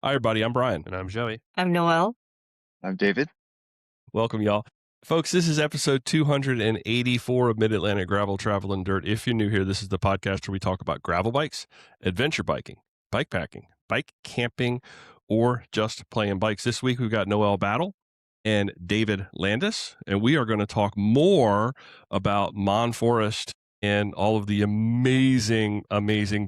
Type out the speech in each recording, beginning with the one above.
Hi, everybody. I'm Brian. And I'm Joey. I'm Noelle. I'm David. Welcome, y'all. Folks, this is episode 284 of Mid-Atlantic Gravel, Travel, and Dirt. If you're new here, this is the podcast where we talk about gravel bikes, adventure biking, bike packing, bike camping, or just playing bikes. This week, we've got Noelle Battle and David Landis, and we are going to talk more about Mon Forest and all of the amazing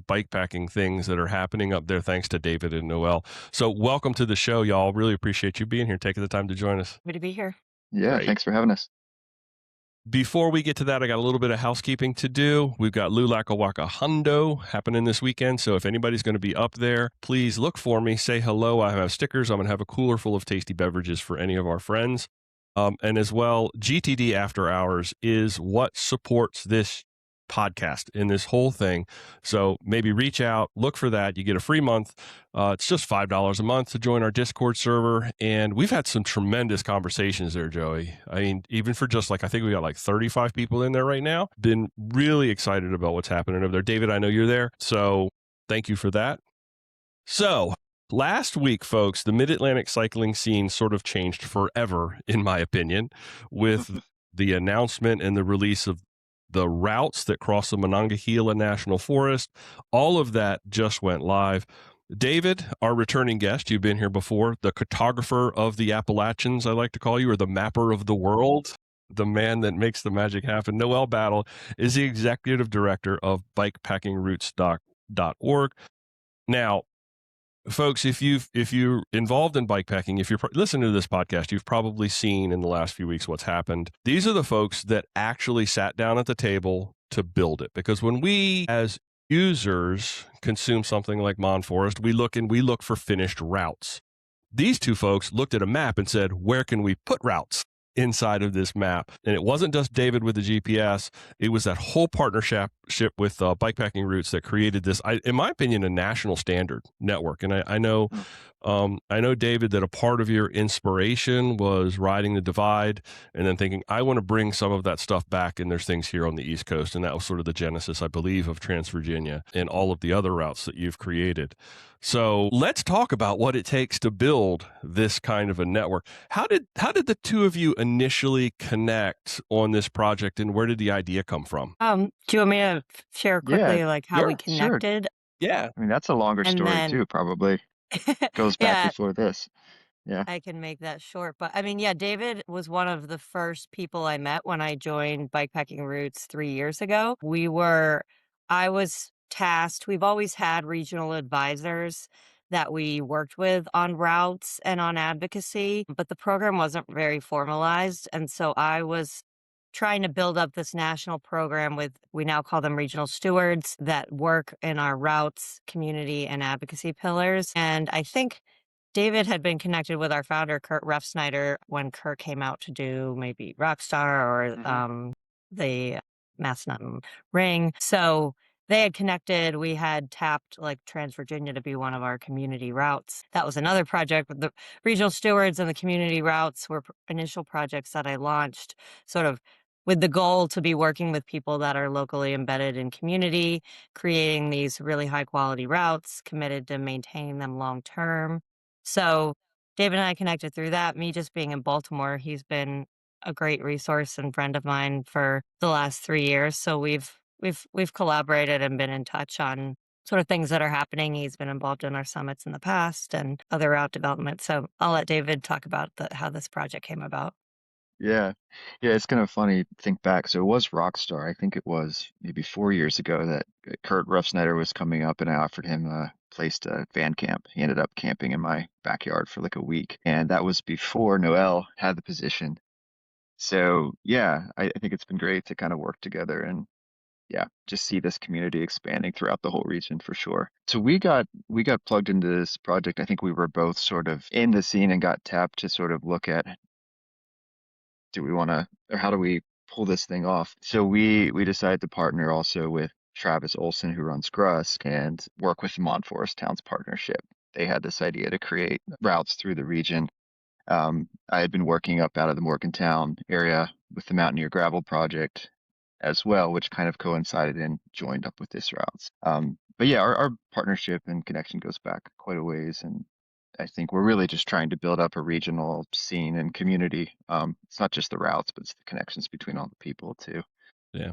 bike packing things that are happening up there, thanks to David and Noelle. So welcome to the show, y'all. Really appreciate you being here, taking the time to join us. Happy to be here. Yeah, Great. Thanks for having us. Before we get to that, I got a little bit of housekeeping to do. We've got Lulakawaka Hundo happening this weekend. So if anybody's going to be up there, please look for me, say hello. I have stickers. I'm going to have a cooler full of tasty beverages for any of our friends. And as well, GTD After Hours is what supports this podcast in this whole thing. So maybe reach out, look for that. You get a free month. It's just $5 a month to join our Discord server. And we've had some tremendous conversations there, Joey. I mean, even for just I think we got 35 people in there right now. Been really excited about what's happening over there. David, I know you're there. So thank you for that. So last week, folks, the Mid-Atlantic cycling scene sort of changed forever, in my opinion, with the announcement and the release of the routes that cross the Monongahela National Forest. All of that just went live. David, our returning guest, you've been here before, the cartographer of the Appalachians, I like to call you, or the mapper of the world, the man that makes the magic happen. Noelle Battle is the executive director of bikepackingroutes.org. Now, folks, if you're involved in bikepacking, if you're listening to this podcast, you've probably seen in the last few weeks what's happened. These are the folks that actually sat down at the table to build it. Because when we, as users, consume something like Mon Forest, we look for finished routes. These two folks looked at a map and said, where can we put routes inside of this map? And it wasn't just David with the GPS. It was that whole partnership with Bikepacking Routes that created this, in my opinion, a national standard network. And I know, David, that a part of your inspiration was riding the divide and then thinking, I want to bring some of that stuff back. And there's things here on the East Coast. And that was sort of the genesis, I believe, of Trans-Virginia and all of the other routes that you've created. So let's talk about what it takes to build this kind of a network. How did the two of you initially connect on this project, and where did the idea come from? Do you want me to share quickly how we Sure. connected? Yeah. I mean, that's a longer And story then, too, probably. Goes back yeah, before this. Yeah. I can make that short. But I mean, yeah, David was one of the first people I met when I joined Bikepacking Routes 3 years ago. I was tasked, we've always had regional advisors that we worked with on routes and on advocacy, but the program wasn't very formalized. And so I was trying to build up this national program with, we now call them regional stewards, that work in our routes, community, and advocacy pillars. And I think David had been connected with our founder, Kurt Refsnyder, when Kurt came out to do maybe Rockstar or the Massanutten Ring. So they had connected. We had tapped Trans-Virginia to be one of our community routes. That was another project. But the regional stewards and the community routes were initial projects that I launched sort of with the goal to be working with people that are locally embedded in community, creating these really high quality routes, committed to maintaining them long term. So David and I connected through that. Me just being in Baltimore, he's been a great resource and friend of mine for the last 3 years. So we've collaborated and been in touch on sort of things that are happening. He's been involved in our summits in the past and other route development. So I'll let David talk about how this project came about. Yeah. Yeah, it's kind of funny to think back. So it was Rockstar. I think it was maybe 4 years ago that Kurt Refsnyder was coming up and I offered him a place to van camp. He ended up camping in my backyard for like a week. And that was before Noelle had the position. So yeah, I think it's been great to kind of work together and just see this community expanding throughout the whole region for sure. So we got plugged into this project. I think we were both sort of in the scene and got tapped to sort of look at, how do we pull this thing off? So we decided to partner also with Travis Olson, who runs Grusk, and work with the Mon Forest Towns Partnership. They had this idea to create routes through the region. I had been working up out of the Morgantown area with the Mountaineer Gravel Project as well, which kind of coincided and joined up with this routes. But yeah, our partnership and connection goes back quite a ways, and I think we're really just trying to build up a regional scene and community. It's not just the routes, but it's the connections between all the people too. Yeah.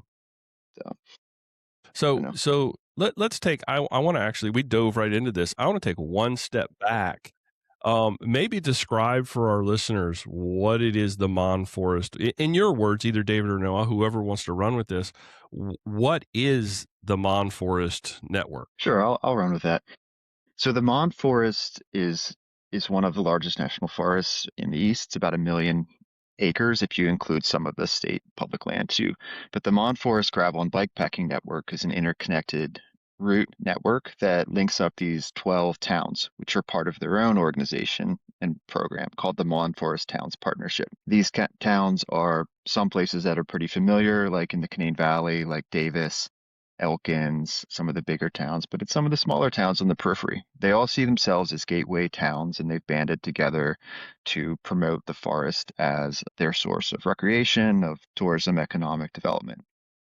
So I don't So know. let's take I want to actually we dove right into this. I want to take one step back. Maybe describe for our listeners what it is the Mon Forest in your words, either David or Noah, whoever wants to run with this. What is the Mon Forest Network? Sure, I'll run with that. So the Mon Forest is one of the largest national forests in the East. It's about 1 million acres if you include some of the state public land too. But the Mon Forest Gravel and Bikepacking Network is an interconnected route network that links up these 12 towns, which are part of their own organization and program called the Mon Forest Towns Partnership. These towns are some places that are pretty familiar, like in the Canaan Valley, like Davis, Elkins, some of the bigger towns, but it's some of the smaller towns on the periphery. They all see themselves as gateway towns, and they've banded together to promote the forest as their source of recreation, of tourism, economic development.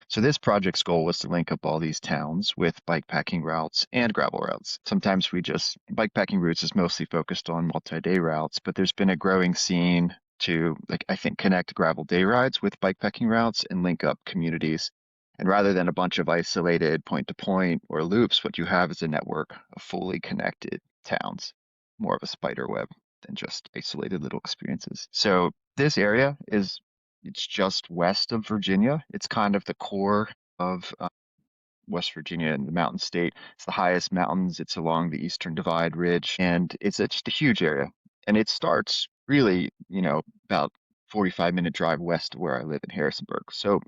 So this project's goal was to link up all these towns with bikepacking routes and gravel routes. Sometimes bikepacking routes is mostly focused on multi-day routes, but there's been a growing scene to, like, I think, connect gravel day rides with bikepacking routes and link up communities. And rather than a bunch of isolated point to point or loops, what you have is a network of fully connected towns, more of a spider web than just isolated little experiences. So this area it's just west of Virginia. It's kind of the core of West Virginia and the mountain state. It's the highest mountains. It's along the Eastern Divide Ridge, and it's just a huge area. And it starts really, about 45-minute drive west of where I live in Harrisonburg. So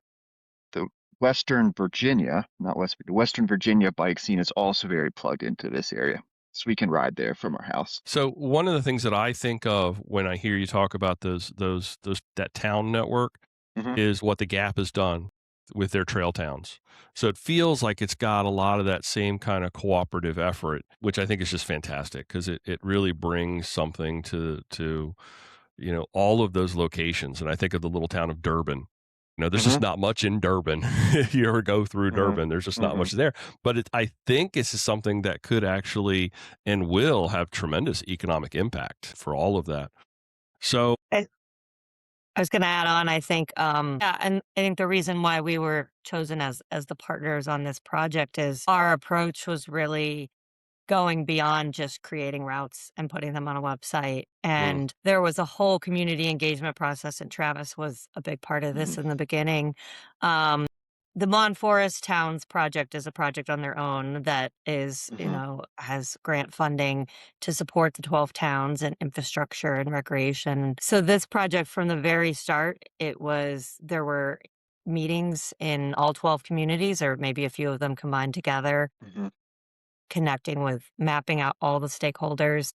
the Western Virginia, not West, the Western Virginia bike scene is also very plugged into this area. So we can ride there from our house. So one of the things that I think of when I hear you talk about that town network Hmm. is what the Gap has done with their trail towns. So it feels like it's got a lot of that same kind of cooperative effort, which I think is just fantastic because it really brings something to all of those locations. And I think of the little town of Durban. There's Hmm. just not much in Durban. If you ever go through Hmm. Durban, there's just not Hmm. much there. But I think this is something that could actually and will have tremendous economic impact for all of that. So, I was gonna add on, I think, yeah, and I think the reason why we were chosen as the partners on this project is our approach was really going beyond just creating routes and putting them on a website. Hmm. And there was a whole community engagement process, and Travis was a big part of Hmm. this in the beginning. Um, the Mon Forest Towns project is a project on their own that is, Hmm. has grant funding to support the 12 towns and infrastructure and recreation. So this project from the very start, there were meetings in all 12 communities, or maybe a few of them combined together, Hmm. connecting with mapping out all the stakeholders,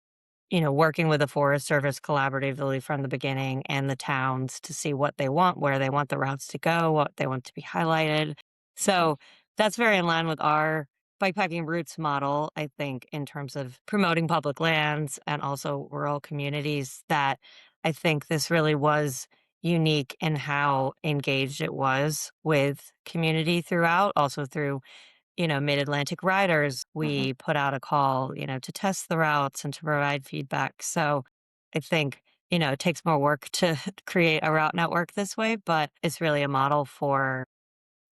working with the Forest Service collaboratively from the beginning and the towns to see what they want, where they want the routes to go, what they want to be highlighted. So that's very in line with our bikepacking routes model, I think, in terms of promoting public lands and also rural communities, that I think this really was unique in how engaged it was with community throughout, also through Mid-Atlantic riders. Hmm. We put out a call, to test the routes and to provide feedback. So I think, it takes more work to create a route network this way, but it's really a model for,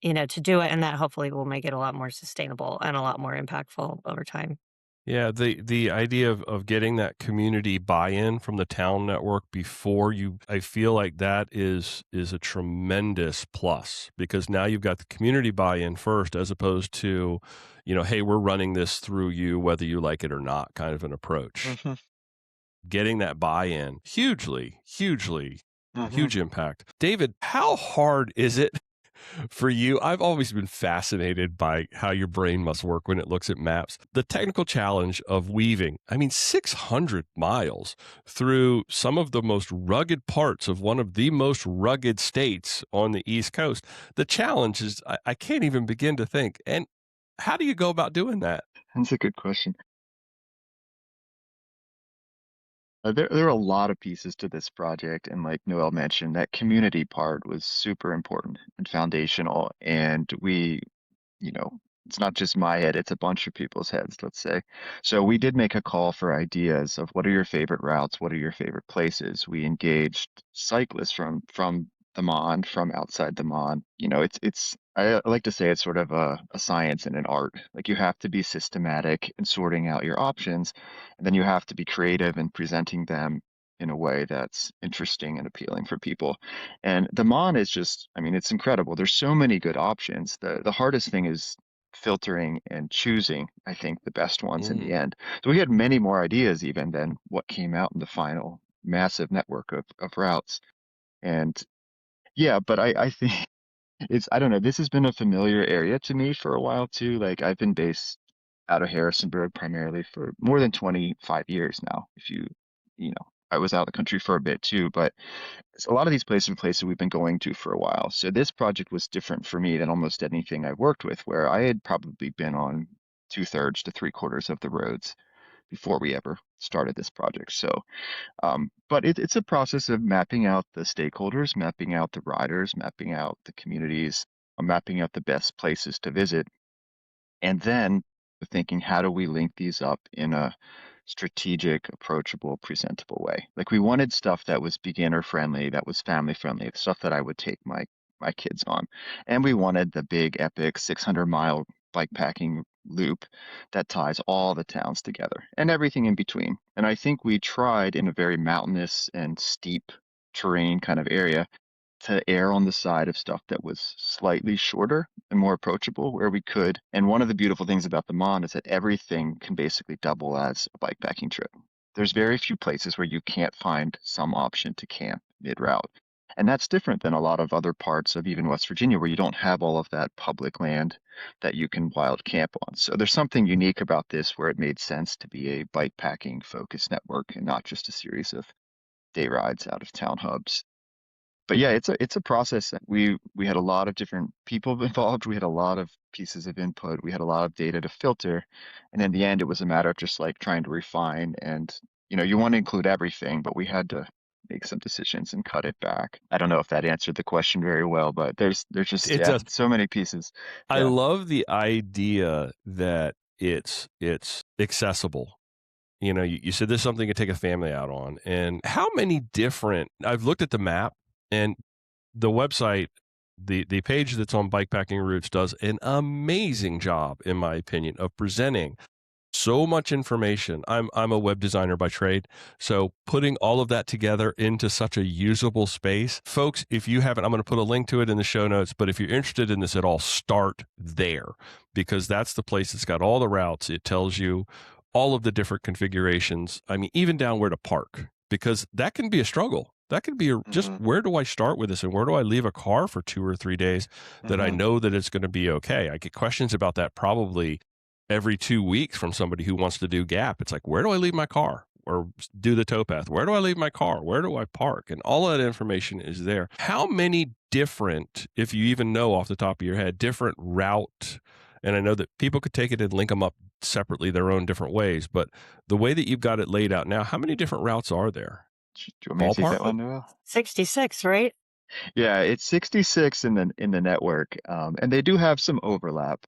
to do it. And that hopefully will make it a lot more sustainable and a lot more impactful over time. yeah, the idea of getting that community buy-in from the town network before I feel like that is a tremendous plus because now you've got the community buy-in first as opposed to, hey, we're running this through you whether you like it or not kind of an approach. Hmm. Getting that buy-in, hugely, Hmm. huge impact. David, how hard is it for you? I've always been fascinated by how your brain must work when it looks at maps. The technical challenge of weaving, 600 miles through some of the most rugged parts of one of the most rugged states on the East Coast. The challenge is, I can't even begin to think. And how do you go about doing that? That's a good question. There are a lot of pieces to this project, and like Noel mentioned, that community part was super important and foundational. And we, you know, It's not just my head, it's a bunch of people's heads, let's say. So we did make a call for ideas of what are your favorite routes, what are your favorite places. We engaged cyclists from the Mon, from outside the Mon. It's I like to say it's sort of a science and an art. Like you have to be systematic in sorting out your options, and then you have to be creative in presenting them in a way that's interesting and appealing for people. And the Mon is just, I mean, it's incredible. There's so many good options. The hardest thing is filtering and choosing, I think, the best ones in the Mm. end. So we had many more ideas even than what came out in the final massive network of routes. And yeah, but I think I don't know, this has been a familiar area to me for a while too. Like I've been based out of Harrisonburg primarily for more than 25 years now. I was out of the country for a bit too, but a lot of these places are places we've been going to for a while. So this project was different for me than almost anything I've worked with, where I had probably been on two-thirds to three-quarters of the roads before we ever started this project. But it's a process of mapping out the stakeholders, mapping out the riders, mapping out the communities, mapping out the best places to visit, and then thinking, how do we link these up in a strategic, approachable, presentable way? Like we wanted stuff that was beginner friendly, that was family friendly, stuff that I would take my kids on. And we wanted the big epic 600-mile bike packing loop that ties all the towns together and everything in between. And I think we tried in a very mountainous and steep terrain kind of area to err on the side of stuff that was slightly shorter and more approachable where we could. And one of the beautiful things about the Mon is that everything can basically double as a bikepacking trip. There's very few places where you can't find some option to camp mid-route. And that's different than a lot of other parts of even West Virginia where you don't have all of that public land that you can wild camp on. So there's something unique about this where it made sense to be a bikepacking focused network and not just a series of day rides out of town hubs. But yeah, it's a process. We had a lot of different people involved. We had a lot of pieces of input. We had a lot of data to filter. And in the end, it was a matter of just like trying to refine and you want to include everything, but we had to make some decisions and cut it back. I don't know if that answered the question very well, but there's just It does. so many pieces. I Yeah. love the idea that it's accessible. You said this is something you could take a family out on. And how many different I've looked at the map and the website, the page that's on Bikepacking Routes does an amazing job, in my opinion, of presenting so much information. I'm a web designer by trade, so putting all of that together into such a usable space. Folks, if you haven't, I'm going to put a link to it in the show notes, but if you're interested in this at all, start there because that's the place that's got all the routes. It tells you all of the different configurations. I mean, even down where to park, because that can be a struggle. That could be just Hmm. where do I start with this and where do I leave a car for 2 or 3 days that I Hmm. know that it's going to be okay? I get questions about that probably every 2 weeks from somebody who wants to do Gap. It's like, where do I leave my car? Or do the towpath? Where do I leave my car? Where do I park? And all that information is there. How many different, if you even know off the top of your head, different route? And I know that people could take it and link them up separately their own different ways, but the way that you've got it laid out now, how many different routes are there? Do you want me to take Ballpark? that one, Noel? 66, right? Yeah, it's 66 in the network, and they do have some overlap.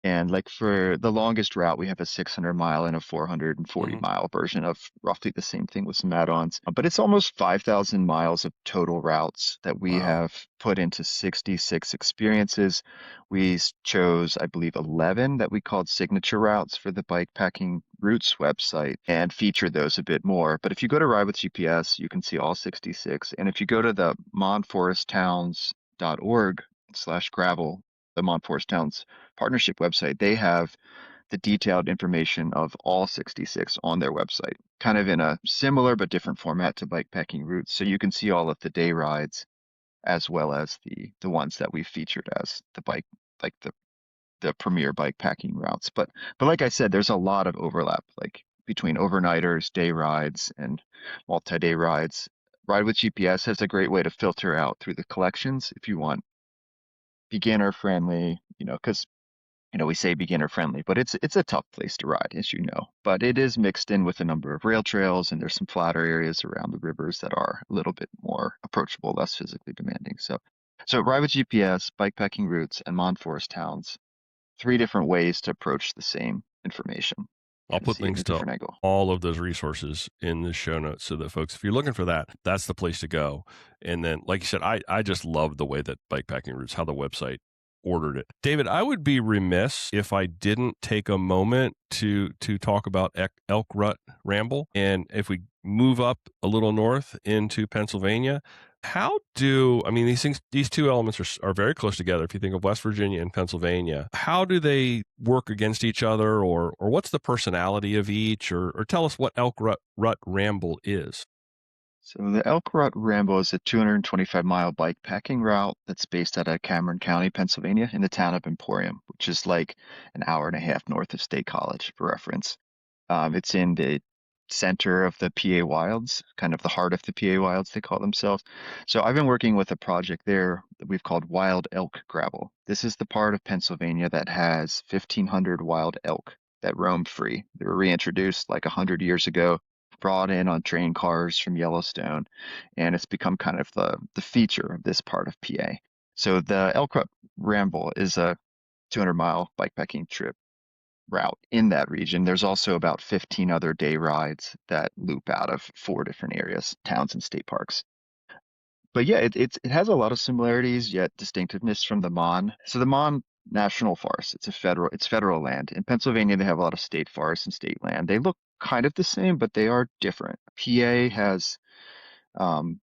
And like for the longest route, we have a 600-mile and a 440 Mm-hmm. mile version of roughly the same thing with some add-ons. But it's almost 5,000 miles of total routes that we Wow. have put into 66 experiences. Chose, I believe, 11 that we called signature routes for the Bikepacking Routes website and featured those a bit more. But if you go to Ride with GPS, you can see all 66. And if you go to the monforesttowns.org/gravel, the Mon Forest Towns partnership website, they have the detailed information of all 66 on their website, kind of in a similar but different format to bikepacking routes. So you can see all of the day rides as well as the ones that we featured as like the premier bikepacking routes. But like I said, there's a lot of overlap, like between overnighters, day rides, and multi-day rides. Ride with GPS has a great way to filter out through the collections if you want beginner friendly, because we say beginner friendly, but it's a tough place to ride, as you know. But it is mixed in with a number of rail trails, and there's some flatter areas around the rivers that are a little bit more approachable, less physically demanding. So Ride with GPS, Bikepacking Routes, and Mon Forest Towns three different ways to approach the same information. I'll Kind of put see it in links a to different angle. all of those resources in the show notes so that folks, if you're looking for that, that's the place to go. And then, like you said, I just love the way that Bikepacking Routes, how the website ordered it. David, I would be remiss if I didn't take a moment to talk about Elk Rut Ramble. And if we move up a little north into Pennsylvania, these two elements are very close together. If you think of West Virginia and Pennsylvania, how do they work against each other, or what's the personality of each, or tell us what Elk Rut Ramble is? So the Elk Rut Ramble is a 225-mile bikepacking route that's based out of Cameron County, Pennsylvania, in the town of Emporium, which is like an hour and a half north of State College, for reference. It's in the center of the PA Wilds, kind of the heart of the PA Wilds, they call themselves. So I've been working with a project there that we've called Wild Elk Gravel. This is the part of Pennsylvania that has 1,500 wild elk that roam free. They were reintroduced like 100 years ago, brought in on train cars from Yellowstone, and it's become kind of the feature of this part of PA. So the Elk Rut Ramble is a 200-mile bikepacking trip route in that region. There's also about 15 other day rides that loop out of four different areas, towns and state parks. But yeah, it has a lot of similarities yet distinctiveness from the Mon. So the Mon National Forest, it's federal land. In Pennsylvania, they have a lot of state forests and state land. They look kind of the same, but they are different. PA has I'm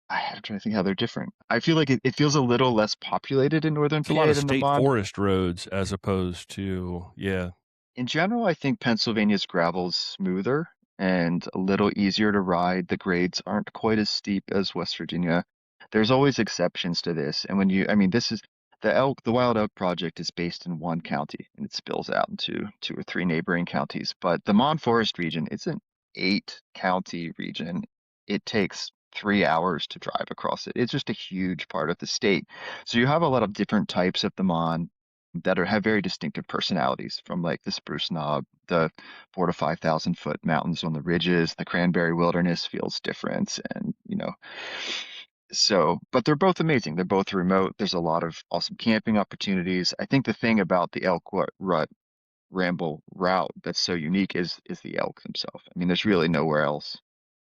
trying to think how they're different. I feel like it feels a little less populated in northern It's a lot PA of than the state Mon. forest roads as opposed to, yeah. In general, I think Pennsylvania's gravel's smoother and a little easier to ride. The grades aren't quite as steep as West Virginia. There's always exceptions to this. And this is the Wild Elk Project is based in one county and it spills out into two or three neighboring counties. But the Mon Forest region, it's an 8 county region. It takes 3 hours to drive across it. It's just a huge part of the state. So you have a lot of different types of the Mon that have very distinctive personalities, from like the spruce knob, the 4 to 5,000 foot mountains on the ridges. The cranberry wilderness feels different, and but they're both amazing. They're both remote. There's a lot of awesome camping opportunities. I think the thing about the Rut Ramble route that's so unique is the elk themselves. I mean, there's really nowhere else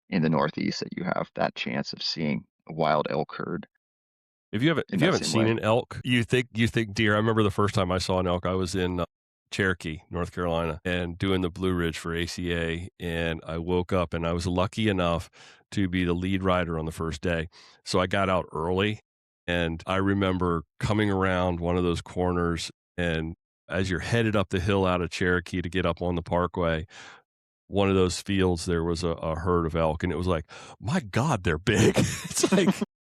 in the Northeast that you have that chance of seeing a wild elk herd If you haven't in if you that haven't same seen way. an elk, you think deer. I remember the first time I saw an elk, I was in Cherokee, North Carolina, and doing the Blue Ridge for ACA. And I woke up and I was lucky enough to be the lead rider on the first day. So I got out early, and I remember coming around one of those corners, and as you're headed up the hill out of Cherokee to get up on the parkway, one of those fields, there was a herd of elk, and it was like, my God, they're big. It's like,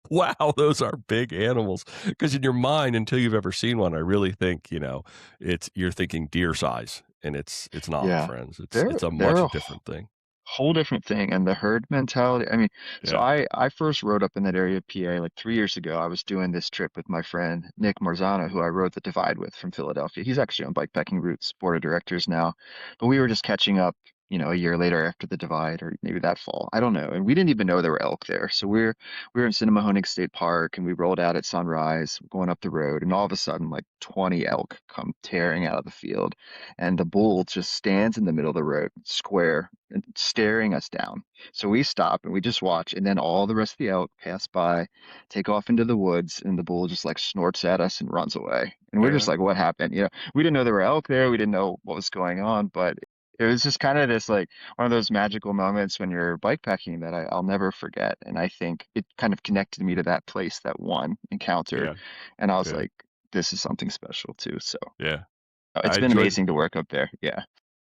wow, those are big animals. Because in your mind, until you've ever seen one, I really think, you're thinking deer size, and it's not, Yeah, friends. It's they're it's a they're much a different thing. whole different thing, and the herd mentality. I mean, so Yeah. I first rode up in that area of PA like 3 years ago. I was doing this trip with my friend Nick Marzano, who I rode the Divide with from Philadelphia. He's actually on Bikepacking Routes board of directors now, but we were just catching up, a year later after the Divide, or maybe that fall. I don't know, and we didn't even know there were elk there. So we were in Cinnamahoning State Park, and we rolled out at sunrise, going up the road, and all of a sudden, like 20 elk come tearing out of the field, and the bull just stands in the middle of the road, square, and staring us down. So we stop and we just watch, and then all the rest of the elk pass by, take off into the woods, and the bull just like snorts at us and runs away. And we're just Yeah. like, what happened? We didn't know there were elk there. We didn't know what was going on, but it was just kind of this like one of those magical moments when you're bikepacking that I'll never forget. And I think it kind of connected me to that place, that one encounter. Yeah. And I was Yeah. like, this is something special too. So Yeah. it's I been enjoyed amazing to work up there. Yeah,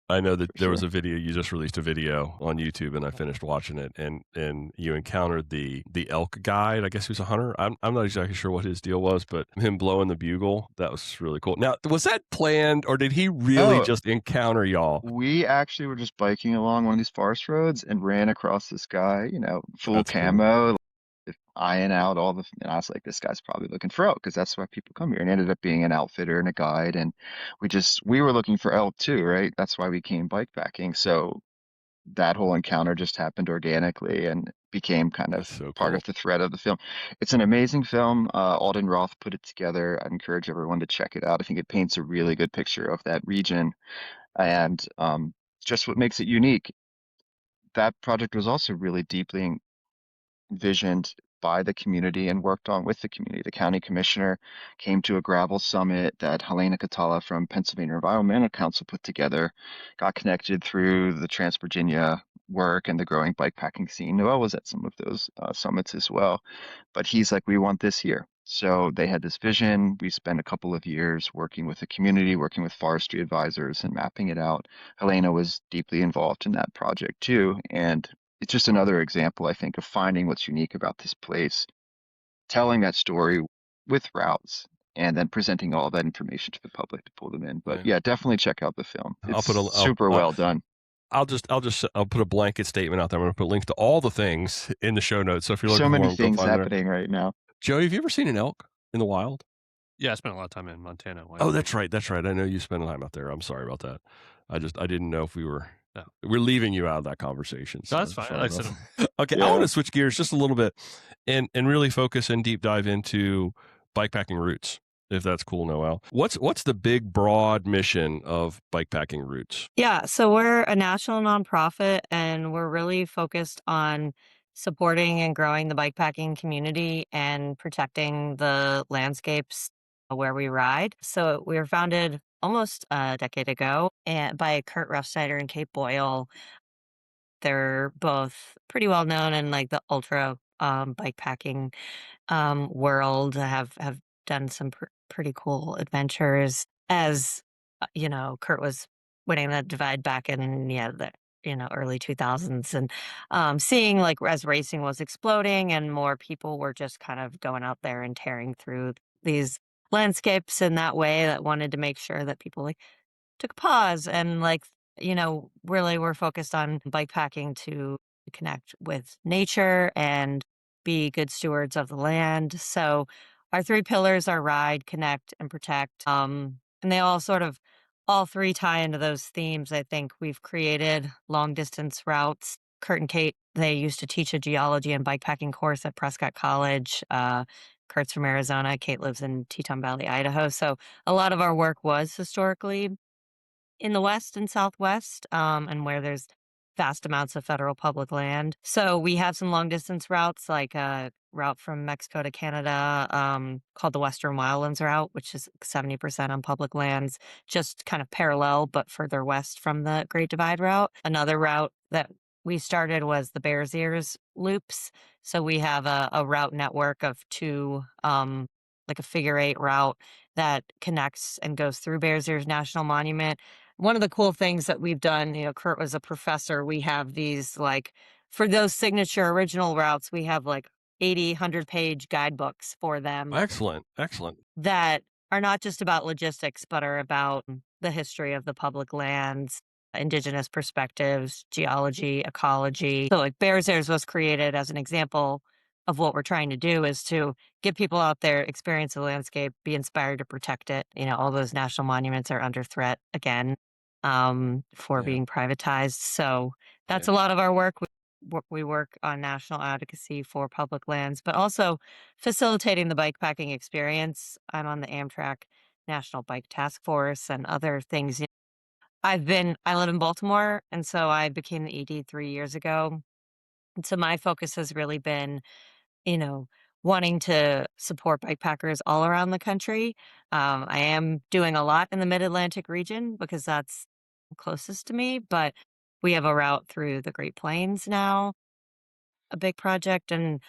I know that for there was sure. a video, you just released a video on YouTube, and I finished watching it, and you encountered the elk guide. I guess he was a hunter. I'm not exactly sure what his deal was, but him blowing the bugle, that was really cool. Now, was that planned, or did he really Oh, just encounter y'all? we actually were just biking along one of these forest roads and ran across this guy, full That's cool. camo, eyeing out and I was like, this guy's probably looking for elk because that's why people come here. And he ended up being an outfitter and a guide. And we were looking for elk too, right? That's why we came bikepacking. So that whole encounter just happened organically and became kind That's of so part cool. of the thread of the film. It's an amazing film. Alden Roth put it together. I encourage everyone to check it out. I think it paints a really good picture of that region and just what makes it unique. That project was also really deeply visioned by the community and worked on with the community. The county commissioner came to a gravel summit that Helena Catala from Pennsylvania Environmental Council put together, got connected through the Trans-Virginia work and the growing bikepacking scene. Noelle was at some of those summits as well, but he's like, we want this here. So they had this vision. We spent a couple of years working with the community, working with forestry advisors and mapping it out. Helena was deeply involved in that project too. And it's just another example, I think, of finding what's unique about this place, telling that story with routes, and then presenting all that information to the public to pull them in. But Yeah. yeah, definitely check out the film. I'll It's put a super well done. I'll put a blanket statement out there. I'm going to put links to all the things in the show notes. So if you're So looking for many them, go things find them there. happening right now. Joey, have you ever seen an elk in the wild? Yeah, I spent a lot of time in Montana. Oh, that's right. That's right. I know you spent time out there. I'm sorry about that. I didn't know if No. we're leaving you out of that conversation. So No, that's fine. sorry Like I about said, that. Okay, I Yeah. want to switch gears just a little bit and really focus and deep dive into bikepacking routes, if that's cool, Noelle. What's the big broad mission of bikepacking routes? Yeah, so we're a national nonprofit and we're really focused on supporting and growing the bikepacking community and protecting the landscapes where we ride. So we were founded almost a decade ago by Kurt Roughsnyder and Kate Boyle. They're both pretty well known in like the ultra bikepacking world. Have done some pretty cool adventures. As Kurt was winning the divide back in the early 2000s, and seeing like as racing was exploding and more people were just kind of going out there and tearing through these landscapes in that way, that wanted to make sure that people like took a pause and like really we're focused on bikepacking to connect with nature and be good stewards of the land. So our three pillars are ride, connect, and protect. And they all three tie into those themes. I think we've created long distance routes. Kurt and Kate, they used to teach a geology and bikepacking course at Prescott College. Kurt's from Arizona. Kate lives in Teton Valley, Idaho. So a lot of our work was historically in the West and Southwest, and where there's vast amounts of federal public land. So we have some long distance routes, like a route from Mexico to Canada, called the Western Wildlands Route, which is 70% on public lands, just kind of parallel but further west from the Great Divide route. Another route that we started was the Bears Ears loops. So we have a route network of two, like a figure eight route that connects and goes through Bears Ears National Monument. One of the cool things that we've done, Kurt was a professor. We have these like, for those signature original routes, we have like 80, 100-page guidebooks for them Excellent. that are not just about logistics, but are about the history of the public lands, indigenous perspectives, geology, ecology. So like Bears Ears was created as an example of what we're trying to do, is to get people out there, experience the landscape, be inspired to protect it. All those national monuments are under threat again, for Yeah. being privatized. So that's a Yeah. lot of our work. We work on national advocacy for public lands, but also facilitating the bikepacking experience. I'm on the Amtrak National Bike Task Force and other things. I live in Baltimore, and so I became the ED 3 years ago. And so my focus has really been, you know, wanting to support bikepackers all around the country. I am doing a lot in the Mid-Atlantic region because that's closest to me, but we have a route through the Great Plains now, a big project, and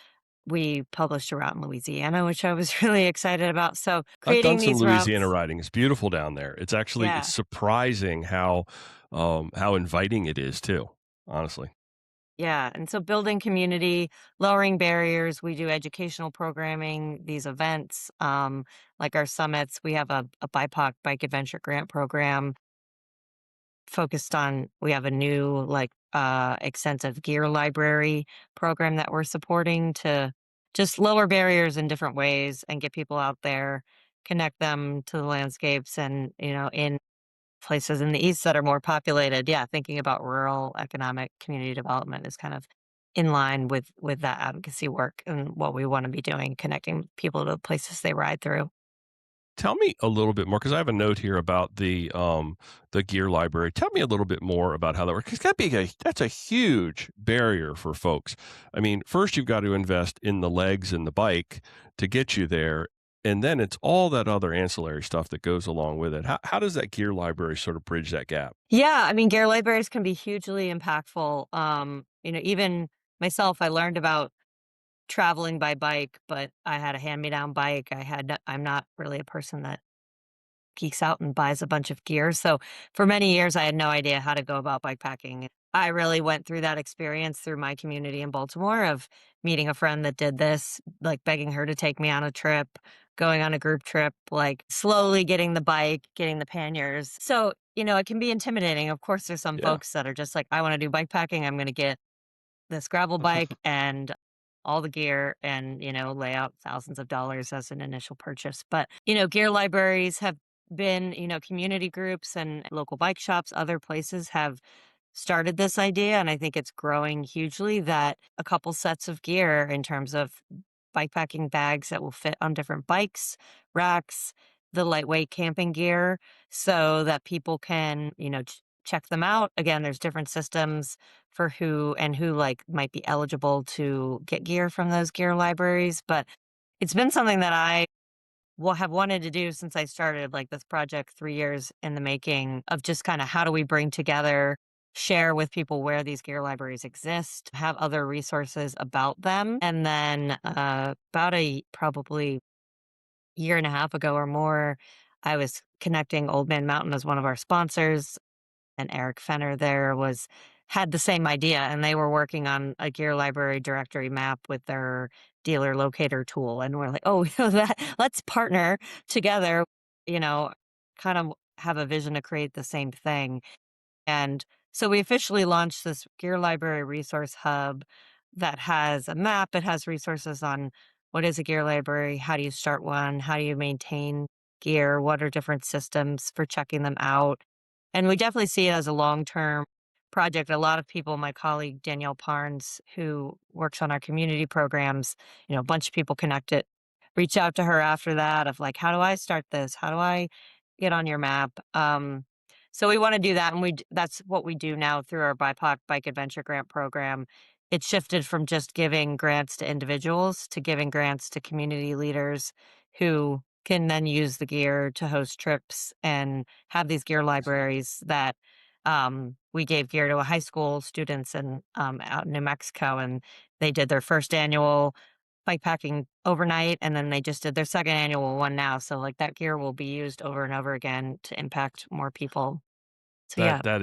we published a route in Louisiana, which I was really excited about. So I've done creating some these Louisiana routes. riding. It's beautiful down there. It's Yeah. surprising how inviting it is too, honestly. Yeah. And so building community, lowering barriers. We do educational programming, these events, like our summits. We have a BIPOC bike adventure grant program focused on, we have a new like extensive gear library program that we're supporting to just lower barriers in different ways and get people out there, connect them to the landscapes and, in places in the East that are more populated, yeah, thinking about rural economic community development is kind of in line with that advocacy work and what we want to be doing, connecting people to the places they ride through. Tell me a little bit more because I have a note here about the gear library. Tell me a little bit more about how that works. 'Cause that's a huge barrier for folks. I mean, first you've got to invest in the legs and the bike to get you there, and then it's all that other ancillary stuff that goes along with it. How does that gear library sort of bridge that gap? Yeah, I mean, gear libraries can be hugely impactful. Even myself, I learned about traveling by bike, but I had a hand-me-down bike. I'm not really a person that geeks out and buys a bunch of gear. So for many years, I had no idea how to go about bikepacking. I really went through that experience through my community in Baltimore of meeting a friend that did this, like begging her to take me on a trip, going on a group trip, like slowly getting the bike, getting the panniers. So, it can be intimidating. Of course, there's some Yeah. folks that are just like, I want to do bikepacking. I'm going to get this gravel bike and all the gear and, lay out thousands of dollars as an initial purchase. But, gear libraries have been, community groups and local bike shops, other places have started this idea. And I think it's growing hugely that a couple sets of gear in terms of bikepacking bags that will fit on different bikes, racks, the lightweight camping gear so that people can, check them out. Again, there's different systems for who like might be eligible to get gear from those gear libraries. But it's been something that I will have wanted to do since I started like this project 3 years in the making of just kind of how do we bring together, share with people where these gear libraries exist, have other resources about them. And then about a probably year and a half ago or more, I was connecting Old Man Mountain as one of our sponsors, and Eric Fenner there was had the same idea, and they were working on a gear library directory map with their dealer locator tool, and we're like, oh, that let's partner together, you know, kind of have a vision to create the same thing. And so we officially launched this Gear Library Resource Hub that has a map. It has resources on what is a gear library, how do you start one, how do you maintain gear, what are different systems for checking them out. And we definitely see it as a long term project. A lot of people, my colleague Danielle Parnes, who works on our community programs, a bunch of people connected, reach out to her after that of like, how do I start this? How do I get on your map? So we want to do that, and that's what we do now through our BIPOC Bike Adventure Grant program. It shifted from just giving grants to individuals to giving grants to community leaders who can then use the gear to host trips and have these gear libraries that we gave gear to a high school students and out in New Mexico, and they did their first annual bikepacking overnight, and then they just did their second annual one now. So like that gear will be used over and over again to impact more people. So yeah. That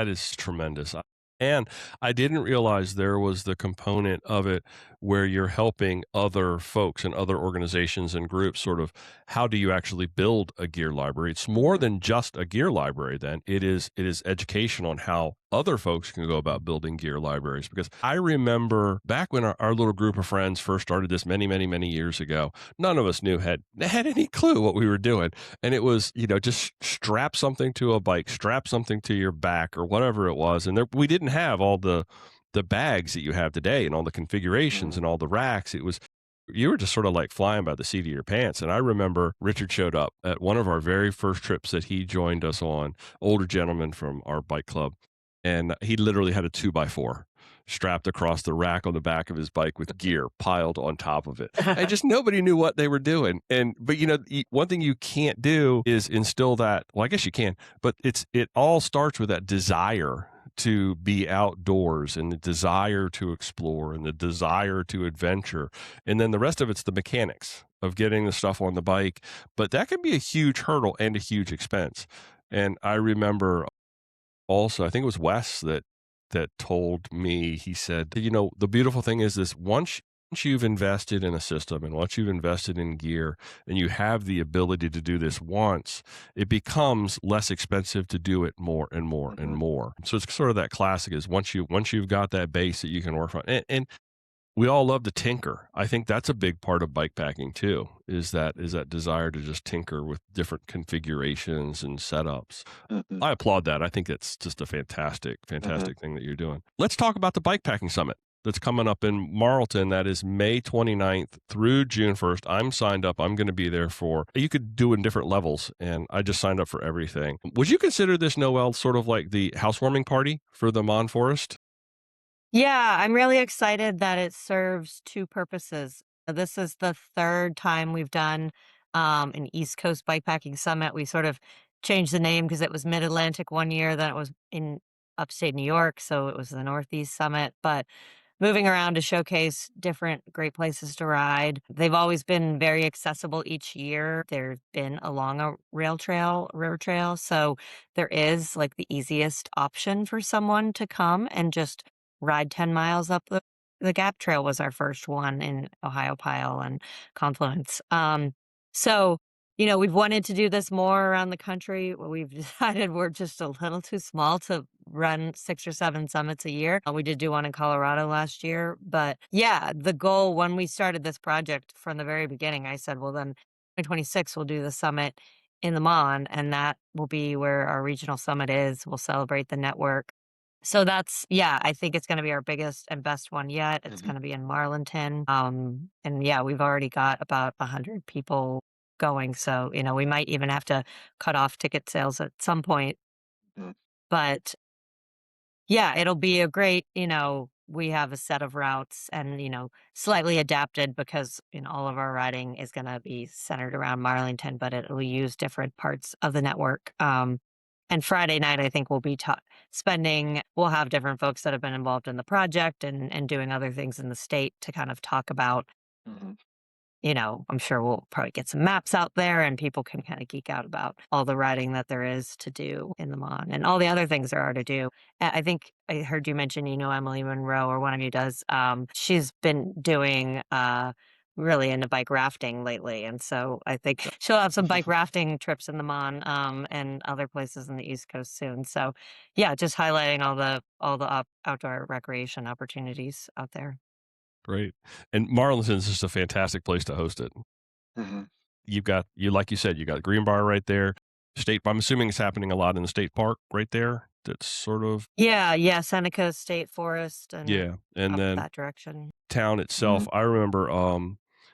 is tremendous. And I didn't realize there was the component of it where you're helping other folks and other organizations and groups sort of how do you actually build a gear library? It's more than just a gear library then. It is education on how other folks can go about building gear libraries. Because I remember back when our little group of friends first started this many, many, many years ago, none of us had any clue what we were doing. And it was, just strap something to a bike, strap something to your back or whatever it was. And we didn't have all the bags that you have today and all the configurations and all the racks. You were just sort of like flying by the seat of your pants. And I remember Richard showed up at one of our very first trips that he joined us on, older gentleman from our bike club. And he literally had a 2x4 strapped across the rack on the back of his bike with gear piled on top of it. And just nobody knew what they were doing. But one thing you can't do is instill that. Well, I guess you can, but it all starts with that desire to be outdoors and the desire to explore and the desire to adventure. And then the rest of it's the mechanics of getting the stuff on the bike. But that can be a huge hurdle and a huge expense. And I remember also, I think it was Wes that told me, he said, the beautiful thing is this, once you've invested in a system and once you've invested in gear and you have the ability to do this once, it becomes less expensive to do it more and more and more. So it's sort of that classic is once you've got that base that you can work on. And we all love to tinker. I think that's a big part of bikepacking too, is that desire to just tinker with different configurations and setups. Mhm. I applaud that. I think it's just a fantastic, Mhm. fantastic thing that you're doing. Let's talk about the Bikepacking Summit that's coming up in Marlinton. That is May 29th through June 1st. I'm signed up. I'm going to be there for, you could do in different levels, and I just signed up for everything. Would you consider this, Noelle, sort of like the housewarming party for the Mon Forest? Yeah, I'm really excited that it serves two purposes. This is the third time we've done an East Coast Bikepacking Summit. We sort of changed the name because it was Mid Atlantic one year, then it was in upstate New York, so it was the Northeast Summit. But moving around to showcase different great places to ride. They've always been very accessible each year. They've been along a rail trail, river trail. So there is like the easiest option for someone to come and just ride 10 miles up the Gap Trail was our first one in Ohio Pile and Confluence. So, we've wanted to do this more around the country. We've decided we're just a little too small to run 6 or 7 summits a year. We did do one in Colorado last year, but yeah, the goal when we started this project from the very beginning, I said, well, then 2026 we'll do the summit in the Mon, and that will be where our regional summit is. We'll celebrate the network. So that's yeah, I think it's gonna be our biggest and best one yet. It's Mhm. gonna be in Marlinton. And yeah, we've already got about 100 people going. So, we might even have to cut off ticket sales at some point. Mhm. But yeah, it'll be a great, we have a set of routes and, slightly adapted because, all of our riding is going to be centered around Marlington, but it'll use different parts of the network. And Friday night, I think we'll have different folks that have been involved in the project and doing other things in the state to kind of talk about Mhm. I'm sure we'll probably get some maps out there and people can kind of geek out about all the riding that there is to do in the Mon and all the other things there are to do. I think I heard you mention, Emily Monroe or one of you does. She's been doing really into bike rafting lately. And so I think she'll have some bike rafting trips in the Mon and other places in the East Coast soon. So yeah, just highlighting all the outdoor recreation opportunities out there. Great. And Marlinton is just a fantastic place to host it. Mhm. Like you said, you got Greenbrier right there. I'm assuming it's happening a lot in the state park right there. That's sort of, Yeah, Seneca State Forest and yeah. And up then that direction. town Mhm. itself, I remember,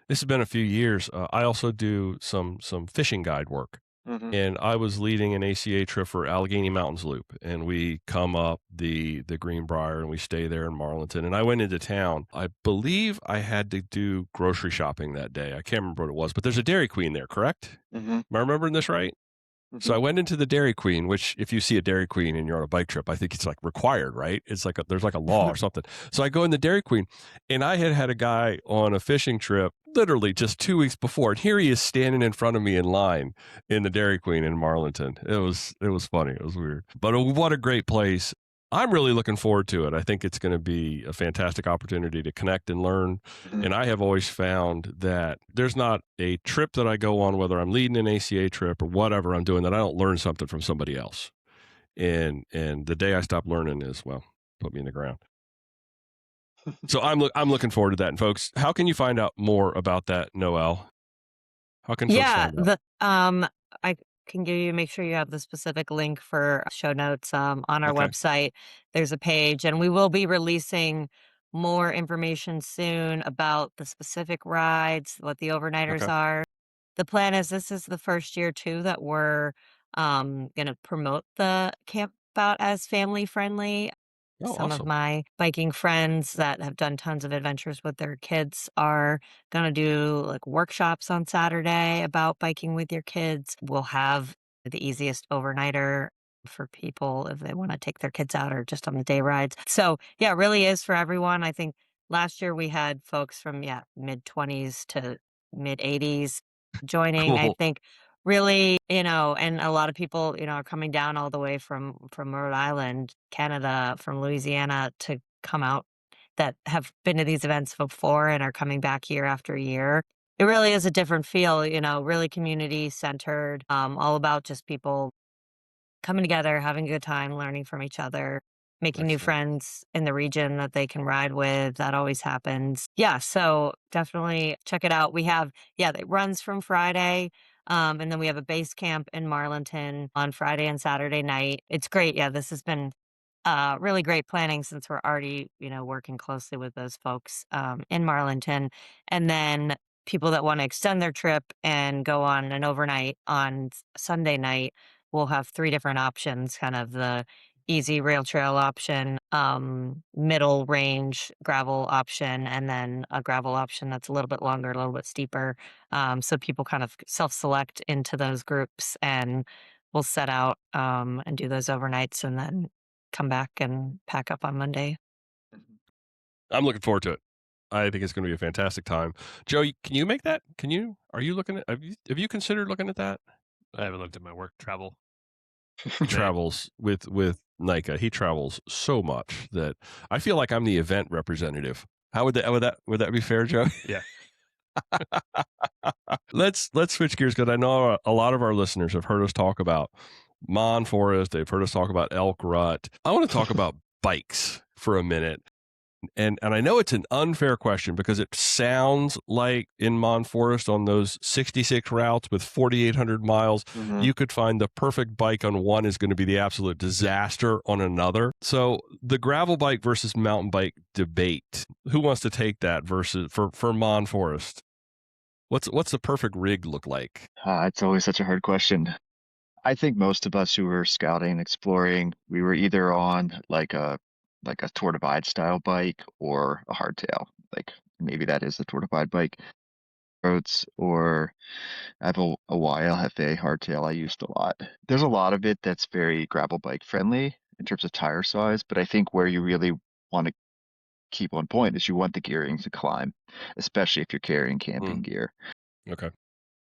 this has been a few years. I also do some fishing guide work. Mhm. And I was leading an ACA trip for Allegheny Mountains Loop, and we come up the Greenbrier and we stay there in Marlinton. And I went into town. I believe I had to do grocery shopping that day. I can't remember what it was, but there's a Dairy Queen there, correct? Mhm. Am I remembering this right? So I Mhm. went into the Dairy Queen, which if you see a Dairy Queen and you're on a bike trip, I think it's like required, right? It's like there's like a law or something. So I go in the Dairy Queen, and I had a guy on a fishing trip literally just 2 weeks before, and here he is standing in front of me in line in the Dairy Queen in Marlinton. It was funny. It was weird, but what a great place. I'm really looking forward to it. I think it's going to be a fantastic opportunity to connect and learn. Mhm. And I have always found that there's not a trip that I go on, whether I'm leading an ACA trip or whatever I'm doing, that I don't learn something from somebody else. And the day I stop learning is, well, put me in the ground. So I'm looking forward to that. And folks, how can you find out more about that, Noelle? How can folks Yeah, find out? I can make sure you have the specific link for show notes on our Okay, website. There's a page, and we will be releasing more information soon about the specific rides, what the overnighters okay. are. The plan is this is the first year too that we're gonna promote the camp out as family friendly. Oh, Some of awesome. my biking friends that have done tons of adventures with their kids are gonna do like workshops on Saturday about biking with your kids. We'll have the easiest overnighter for people if they want to take their kids out or just on the day rides. So yeah, it really is for everyone. I think last year we had folks from mid 20s to mid 80s joining. I Cool. think really, and a lot of people, are coming down all the way from Rhode Island, Canada, from Louisiana to come out that have been to these events before and are coming back year after year. It really is a different feel, really community centered, all about just people coming together, having a good time, learning from each other. making new Excellent. friends in the region that they can ride with. That always happens. Yeah, so definitely check it out. We have, yeah, it runs from Friday. And then we have a base camp in Marlinton on Friday and Saturday night. It's great. Yeah, this has been really great planning since we're already, working closely with those folks in Marlinton. And then people that want to extend their trip and go on an overnight on Sunday night, we'll have three different options, kind of the easy rail trail option, middle range gravel option, and then a gravel option that's a little bit longer, a little bit steeper. So people kind of self-select into those groups, and we'll set out and do those overnights and then come back and pack up on Monday. I'm looking forward to it. I think it's going to be a fantastic time. Joe, can you make that? Are you looking at, have you considered looking at that? I haven't looked at my work travel. He travels with Nika. He travels so much that I feel like I'm the event representative. How would that be fair, Joe? Yeah. Let's switch gears because I know a lot of our listeners have heard us talk about Mon Forest. They've heard us talk about Elk Rut. I want to talk about bikes for a minute. And I know it's an unfair question because it sounds like in Mon Forest on those 66 routes with 4,800 miles, you could find the perfect bike on one is going to be the absolute disaster on another. So the gravel bike versus mountain bike debate, who wants to take that versus for Mon Forest? What's the perfect rig look like? It's always such a hard question. I think most of us who were scouting and exploring, we were either on like a Tour Divide style bike or a hardtail. Like maybe that is the Tour Divide bike. Roads, or I have a YLFA hardtail I used a lot. There's a lot of it that's very gravel bike friendly in terms of tire size, but I think where you really want to keep on point is you want the gearing to climb, especially if you're carrying camping gear. Okay.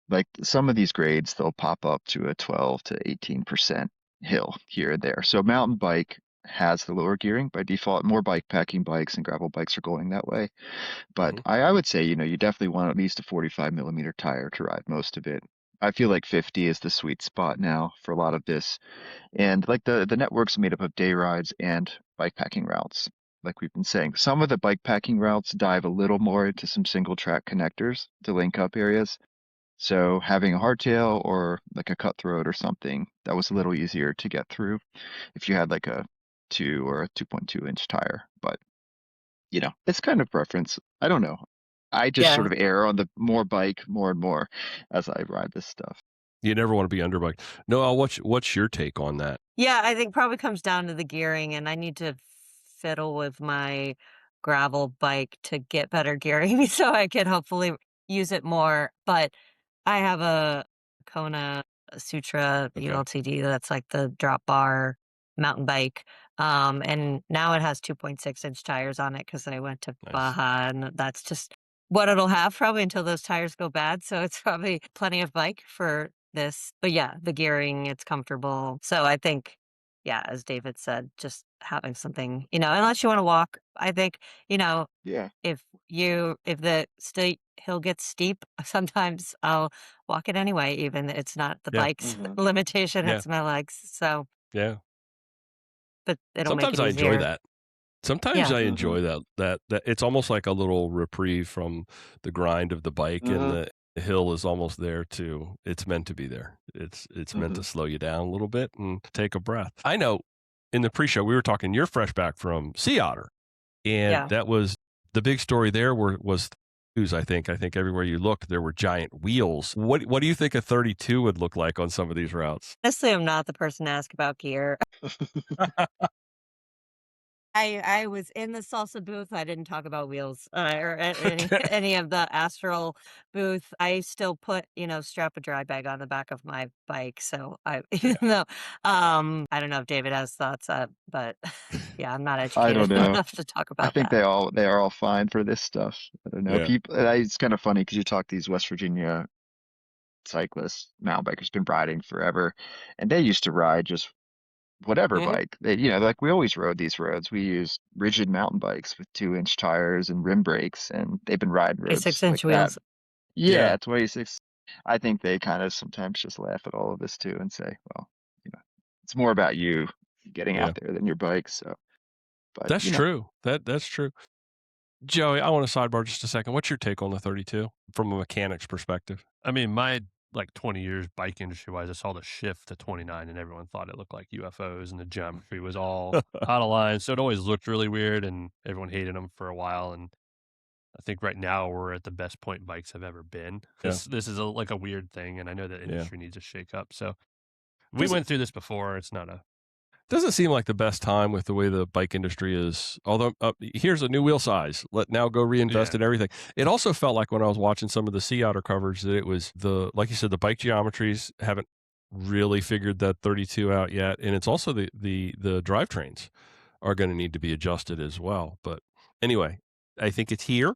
Like some of these grades, they'll pop up to a 12 to 18% hill here and there. So mountain bike has the lower gearing by default. More bikepacking bikes and gravel bikes are going that way. But I would say, you definitely want at least a 45 millimeter tire to ride most of it. I feel like 50 is the sweet spot now for a lot of this. And like the network's made up of day rides and bikepacking routes, like we've been saying. Some of the bikepacking routes dive a little more into some single track connectors to link up areas. So having a hardtail or like a cutthroat or something that was a little easier to get through if you had like a 2 or a 2.2-inch tire. But it's kind of preference. I don't know. I just sort Yeah. of err on the more bike more and more as I ride this stuff. You never want to be underbiked. Noelle, what's your take on that? Yeah, I think probably comes down to the gearing, and I need to fiddle with my gravel bike to get better gearing so I can hopefully use it more. But I have a Kona Sutra Okay. ULTD that's like the drop bar mountain bike. And now it has 2.6-inch tires on it because I went to Nice. Baja, and that's just what it'll have probably until those tires go bad. So it's probably plenty of bike for this. But yeah, the gearing, it's comfortable. So I think, yeah, as David said, just having something, unless you want to walk, I think, Yeah. if the steep hill gets steep, sometimes I'll walk it anyway, even it's not the Yeah. bike's limitation, Yeah. it's my legs. So, Yeah. but it'll make Sometimes it I enjoy easier. that. Sometimes Yeah. I enjoy that it's almost like a little reprieve from the grind of the bike, and the hill is almost there too. It's meant to be there. It's meant to slow you down a little bit and take a breath. I know in the pre-show we were talking, you're fresh back from Sea Otter, and Yeah. that was the big story there was I think everywhere you looked there were giant wheels. What do you think a 32 would look like on some of these routes? Honestly, I'm not the person to ask about gear. I was in the salsa booth. I didn't talk about wheels or any of the astral booth. I still put, strap a dry bag on the back of my bike. So even though I don't know if David has thoughts, but yeah, I'm not I don't educated know. enough to talk I about think that. they are all fine for this stuff. I don't know. Yeah. People, it's kind of funny because you talk these West Virginia cyclists, mountain bikers, been riding forever, and they used to ride just whatever bike. They, like we always rode these roads. We used rigid mountain bikes with 2-inch tires and rim brakes, and they've been riding roads 6-inch like that. wheels. Yeah, 26. I think they kind of sometimes just laugh at all of this too and say, well, it's more about you getting Yeah. out there than your bike. So But That's true. That's true. Joey, I want to sidebar just a second. What's your take on the 32 from a mechanics perspective? I mean, my 20 years bike industry wise, I saw the shift to 29 and everyone thought it looked like UFOs and the geometry was all out of line. So it always looked really weird and everyone hated them for a while. And I think right now we're at the best point bikes have ever been. Yeah. This is like a weird thing. And I know that Yeah. industry needs a shake up. So we went through this before. It's not a, Doesn't seem like the best time with the way the bike industry is. Although here's a new wheel size. Let now go reinvest in everything. It also felt like when I was watching some of the Sea Otter coverage that it was like you said, the bike geometries haven't really figured that 32 out yet, and it's also the drivetrains are going to need to be adjusted as well. But anyway, I think it's here,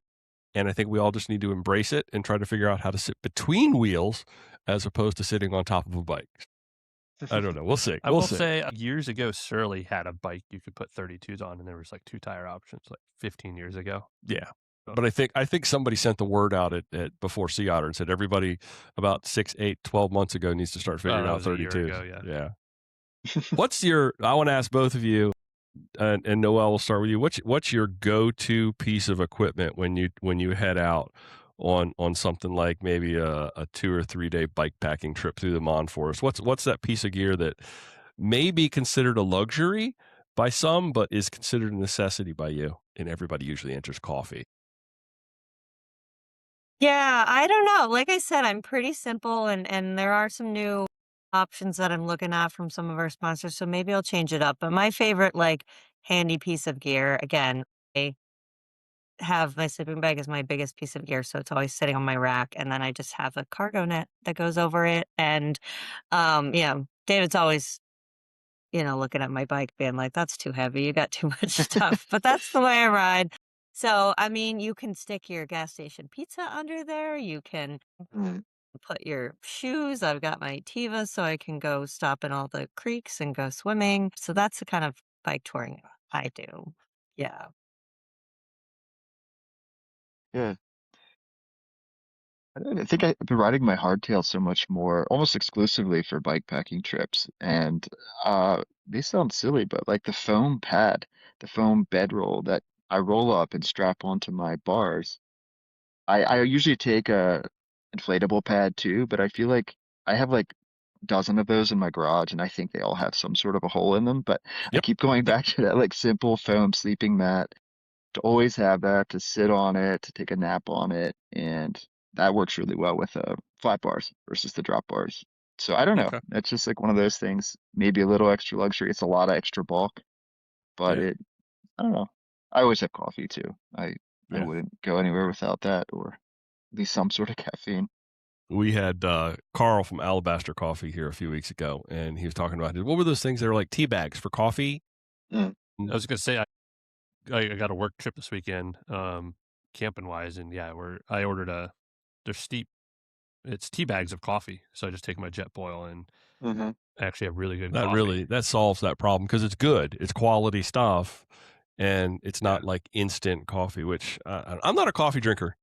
and I think we all just need to embrace it and try to figure out how to sit between wheels as opposed to sitting on top of a bike. I don't know. We'll see. I will say years ago, Surly had a bike you could put 32s on, and there was like 2 tire options, like 15 years ago. Yeah. But I think somebody sent the word out at before Sea Otter and said everybody about 6, 8, 12 months ago needs to start figuring out 32s. Yeah. I want to ask both of you, and Noelle, we'll start with you. What's your go-to piece of equipment when you head out on something like maybe a 2 or 3 day bike packing trip through the Mon Forest? What's that piece of gear that may be considered a luxury by some, but is considered a necessity by you? And everybody usually enters coffee. Yeah, I don't know. Like I said, I'm pretty simple, and there are some new options that I'm looking at from some of our sponsors, so maybe I'll change it up. But my favorite, like, handy piece of gear, again, I have my sleeping bag is my biggest piece of gear, so it's always sitting on my rack, and then I just have a cargo net that goes over it. And David's always, looking at my bike being like, that's too heavy, you got too much stuff. But that's the way I ride. So, I mean, you can stick your gas station pizza under there. You can put your shoes. I've got my Tiva, so I can go stop in all the creeks and go swimming. So that's the kind of bike touring I do. Yeah. Yeah. I think I've been riding my hardtail so much more, almost exclusively for bikepacking trips. And they sound silly, but like the foam pad, the foam bedroll that I roll up and strap onto my bars. I usually take a inflatable pad too, but I feel like I have like a dozen of those in my garage, and I think they all have some sort of a hole in them. But I keep going back to that like simple foam sleeping mat to always have that, to sit on it, to take a nap on it, and that works really well with flat bars versus the drop bars. So I don't know. Okay. It's just like one of those things, maybe a little extra luxury. It's a lot of extra bulk, but I don't know. I always have coffee too. I wouldn't go anywhere without that, or at least some sort of caffeine. We had Carl from Alabaster Coffee here a few weeks ago, and he was talking about what were those things that were like tea bags for coffee? I was gonna say I got a work trip this weekend, camping wise, and I ordered it's tea bags of coffee. So I just take my jet boil and I actually have really good coffee. That solves that problem because it's good, it's quality stuff, and it's not like instant coffee. Which I'm not a coffee drinker.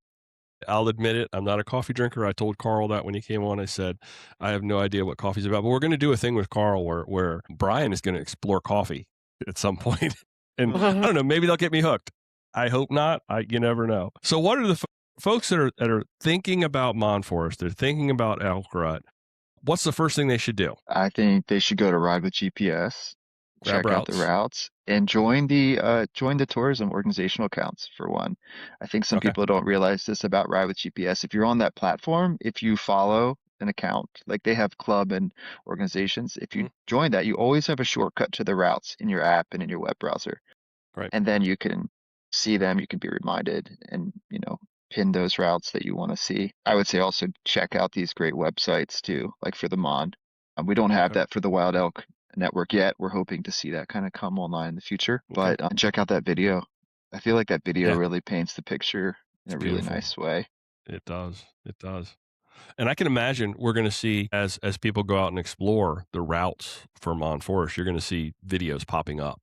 I'll admit it. I'm not a coffee drinker. I told Carl that when he came on. I said, I have no idea what coffee's about, but we're going to do a thing with Carl where Brian is going to explore coffee at some point. And I don't know, maybe they'll get me hooked. I hope not. You never know. So what are the folks that are thinking about Mon Forest, they're thinking about Elk Rut, what's the first thing they should do? I think they should go to Ride with GPS, check out the routes, and join the tourism organizational accounts for one. I think some people don't realize this about Ride with GPS. If you're on that platform, if you follow an account, like they have club and organizations, if you join that, you always have a shortcut to the routes in your app and in your web browser. Right. And then you can see them, you can be reminded, and pin those routes that you want to see. I would say also check out these great websites too, like for the Mon. We don't have that for the Wild Elk Network yet. We're hoping to see that kind of come online in the future. But check out that video. I feel like that video really paints the picture in a really nice way. It does. It does. And I can imagine we're going to see as people go out and explore the routes for Mon Forest, you're going to see videos popping up.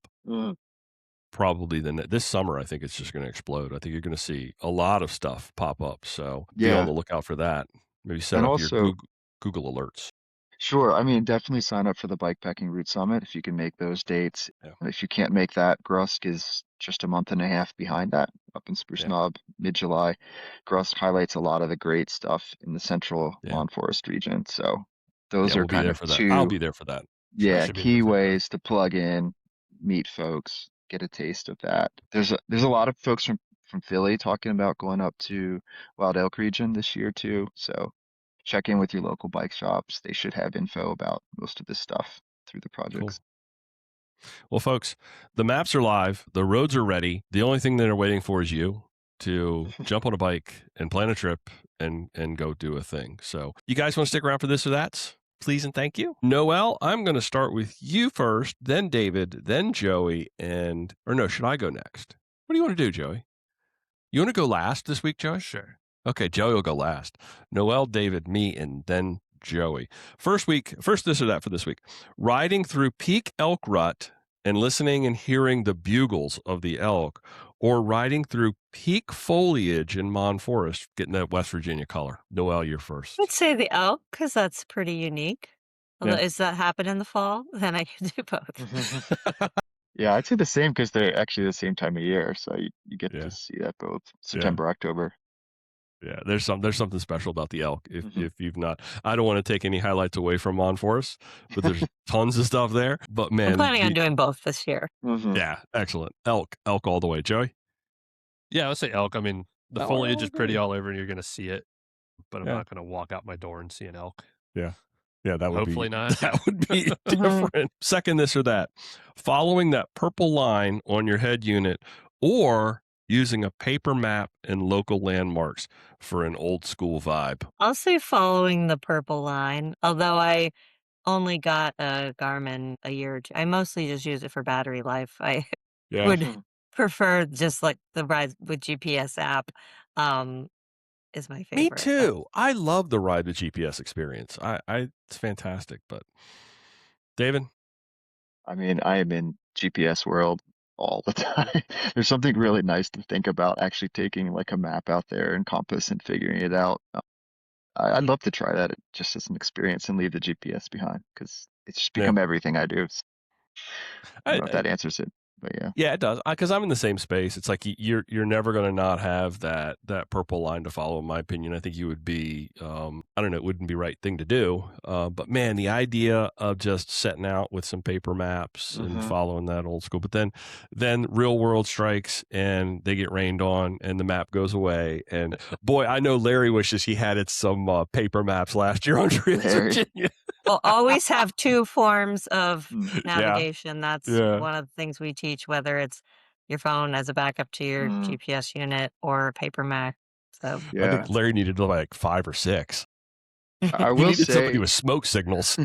Probably this summer, I think it's just going to explode. I think you're going to see a lot of stuff pop up. So be on the lookout for that. Maybe set up your Google alerts. Sure. I mean, definitely sign up for the Bikepacking Route Summit if you can make those dates. Yeah. If you can't make that, Grusk is just a month and a half behind that, up in Spruce Yeah. Knob, mid-July. Grusk highlights a lot of the great stuff in the central Yeah. Mon Forest region. So Yeah, those are we'll be kind there of for that. I'll two, be there for that. I yeah, should be there key for that. ways to plug in, meet folks, get a taste of that. There's a lot of folks from Philly talking about going up to Wild Elk region this year too. So check in with your local bike shops. They should have info about most of this stuff through the Cool. projects. Well, folks, the maps are live. The roads are ready. The only thing they're waiting for is you to jump on a bike and plan a trip and go do a thing. So you guys want to stick around for this or that? Please and thank you. Noelle, I'm going to start with you first, then David, then Joey, or no, should I go next? What do you want to do, Joey? You want to go last this week, Joey? Sure. Okay, Joey will go last. Noelle, David, me, and then Joey. First this or that for this week. Riding through peak elk rut and listening and hearing the bugles of the elk, or riding through peak foliage in Mon Forest, getting that West Virginia color. Noelle, you're first. I'd say the elk because that's pretty unique. Although, Yeah. does that happen in the fall? Then I can do both. Yeah, I'd say the same because they're actually the same time of year. So you get Yeah. to see that both September, October. Yeah, there's something special about the elk. If Mhm. you've not, I don't want to take any highlights away from Mon Forest, but there's tons of stuff there. But I'm man, planning on doing both this year. Mhm. yeah, excellent. Elk all the way. Joey? Yeah, I would say elk. I mean, the Oh, foliage I is pretty agree. all over, and you're going to see it, but I'm Yeah. not going to walk out my door and see an elk. Yeah. Yeah, that would Hopefully be not. that would be Mhm. different. Second this or that. Following that purple line on your head unit or using a paper map and local landmarks for an old school vibe. I'll say following the purple line, although I only got a Garmin a year or two. I mostly just use it for battery life. I Yeah. would Mhm. prefer just like the ride with GPS app, um, is my Me favorite. But too. I love the ride with GPS experience. It's fantastic, but David? I mean, I am in GPS world all the time. There's something really nice to think about actually taking like a map out there and compass and figuring it out. I'd love to try that just as an experience and leave the GPS behind because it's just Yeah. become everything I do. So I don't know if I, that answers it, but yeah. Yeah, it does. Because I'm in the same space. It's like you're never going to not have that purple line to follow. In my opinion, I think you would be. I don't know. It wouldn't be right thing to do. But man, the idea of just setting out with some paper maps and Mhm. following that old school. But then real world strikes and they get rained on and the map goes away. And boy, I know Larry wishes he had some paper maps last year on Larry. Virginia. we'll always have two forms of Mm. Yeah. navigation. That's Yeah. one of the things we teach, whether it's your phone as a backup to your Mm. GPS unit or a paper map. So I Yeah. think Larry needed like 5 or 6. I He will needed somebody say with smoke signals.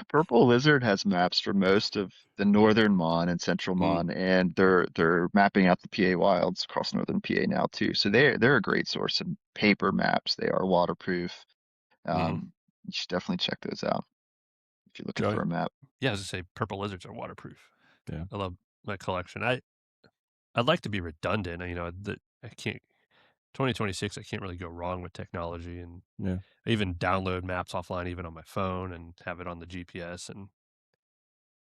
Purple Lizard has maps for most of the northern Mon and central Mon, and they're mapping out the PA wilds across northern PA now too. So they're a great source of paper maps. They are waterproof. You should definitely check those out if you're looking Joey? for a map. Yeah, I was going to say purple lizards are waterproof. Yeah. I love my collection. I'd like to be redundant. I can't. 2026, I can't really go wrong with technology, and Yeah. I even download maps offline, even on my phone, and have it on the GPS. And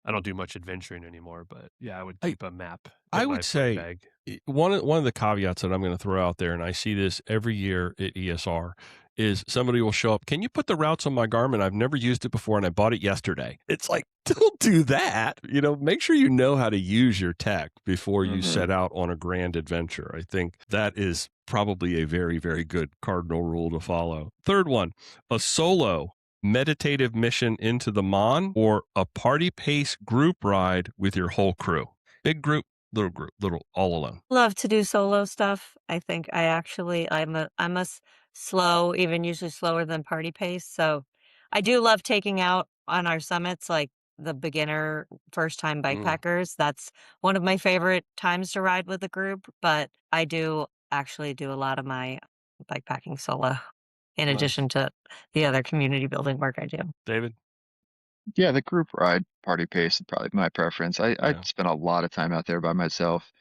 I don't do much adventuring anymore, but yeah, I would keep a map I in would my book say bag. one of the caveats that I'm going to throw out there, and I see this every year at ESR, is somebody will show up. Can you put the routes on my Garmin? I've never used it before, and I bought it yesterday. It's like, don't do that. Make sure you know how to use your tech before you set out on a grand adventure. I think that is probably a very, very good cardinal rule to follow. Third one, a solo meditative mission into the Mon, or a party pace group ride with your whole crew. Big group, little all alone. love to do solo stuff. I think I'm a slow, even usually slower than party pace. So I do love taking out on our summits, like the beginner first time bikepackers. That's one of my favorite times to ride with a group, but I do actually do a lot of my bikepacking solo in Nice. addition to the other community building work I do. David? Yeah, the group ride party pace is probably my preference. I Yeah. spent a lot of time out there by myself